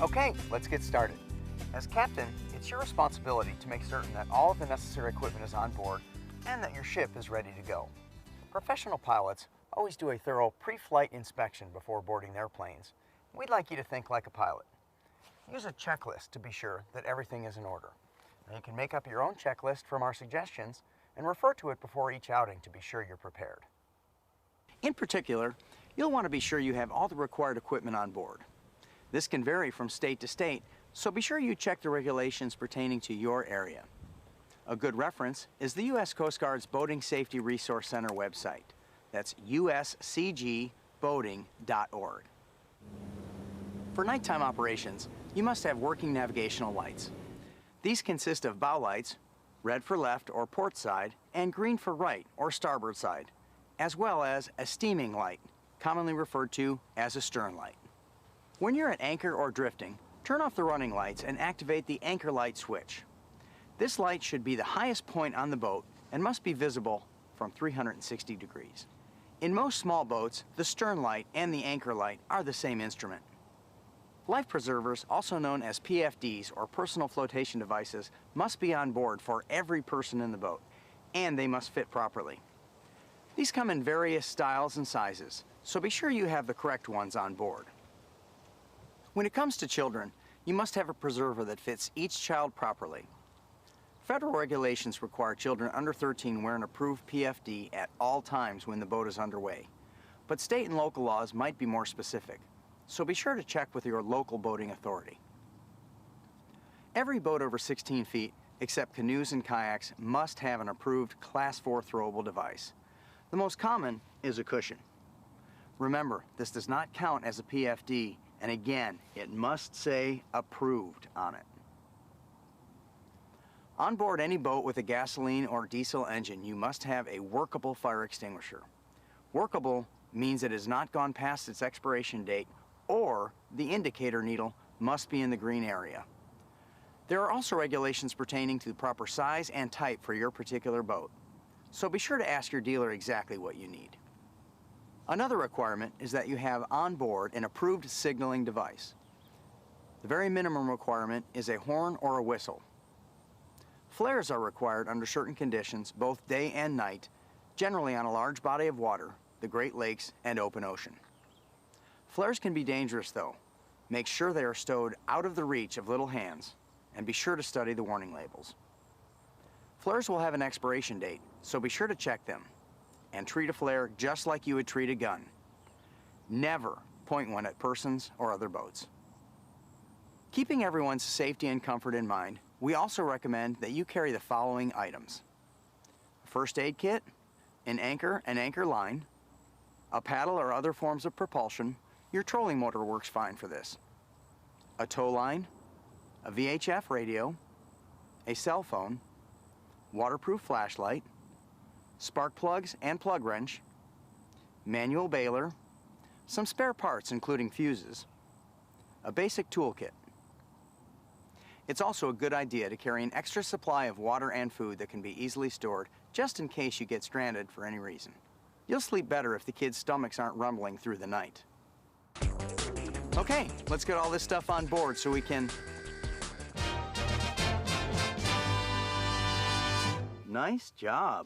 Okay, let's get started. As captain, it's your responsibility to make certain that all of the necessary equipment is on board and that your ship is ready to go. Professional pilots always do a thorough pre-flight inspection before boarding their planes. We'd like you to think like a pilot. Use a checklist to be sure that everything is in order. Now you can make up your own checklist from our suggestions and refer to it before each outing to be sure you're prepared. In particular, you'll want to be sure you have all the required equipment on board. This can vary from state to state, so be sure you check the regulations pertaining to your area. A good reference is the U.S. Coast Guard's Boating Safety Resource Center website. That's uscgboating.org. For nighttime operations, you must have working navigational lights. These consist of bow lights, red for left or port side, and green for right or starboard side, as well as a steaming light, commonly referred to as a stern light. When you're at anchor or drifting, turn off the running lights and activate the anchor light switch. This light should be the highest point on the boat and must be visible from 360 degrees. In most small boats, the stern light and the anchor light are the same instrument. Life preservers, also known as PFDs or personal flotation devices, must be on board for every person in the boat, and they must fit properly. These come in various styles and sizes, so be sure you have the correct ones on board. When it comes to children, you must have a preserver that fits each child properly. Federal regulations require children under 13 wear an approved PFD at all times when the boat is underway, but state and local laws might be more specific, so be sure to check with your local boating authority. Every boat over 16 feet, except canoes and kayaks, must have an approved Class 4 throwable device. The most common is a cushion. Remember, this does not count as a PFD, and again, it must say approved on it. On board any boat with a gasoline or diesel engine, you must have a workable fire extinguisher. Workable means it has not gone past its expiration date, or the indicator needle must be in the green area. There are also regulations pertaining to the proper size and type for your particular boat, so be sure to ask your dealer exactly what you need. Another requirement is that you have on board an approved signaling device. The very minimum requirement is a horn or a whistle. Flares are required under certain conditions, both day and night, generally on a large body of water, the Great Lakes and open ocean. Flares can be dangerous though. Make sure they are stowed out of the reach of little hands, and be sure to study the warning labels. Flares will have an expiration date, so be sure to check them, and treat a flare just like you would treat a gun. Never point one at persons or other boats. Keeping everyone's safety and comfort in mind, we also recommend that you carry the following items: a first aid kit, an anchor and anchor line, a paddle or other forms of propulsion. Your trolling motor works fine for this. A tow line, a VHF radio, a cell phone, waterproof flashlight, spark plugs and plug wrench, manual bailer, some spare parts including fuses, a basic toolkit. It's also a good idea to carry an extra supply of water and food that can be easily stored just in case you get stranded for any reason. You'll sleep better if the kids' stomachs aren't rumbling through the night. Okay, let's get all this stuff on board so we can... Nice job.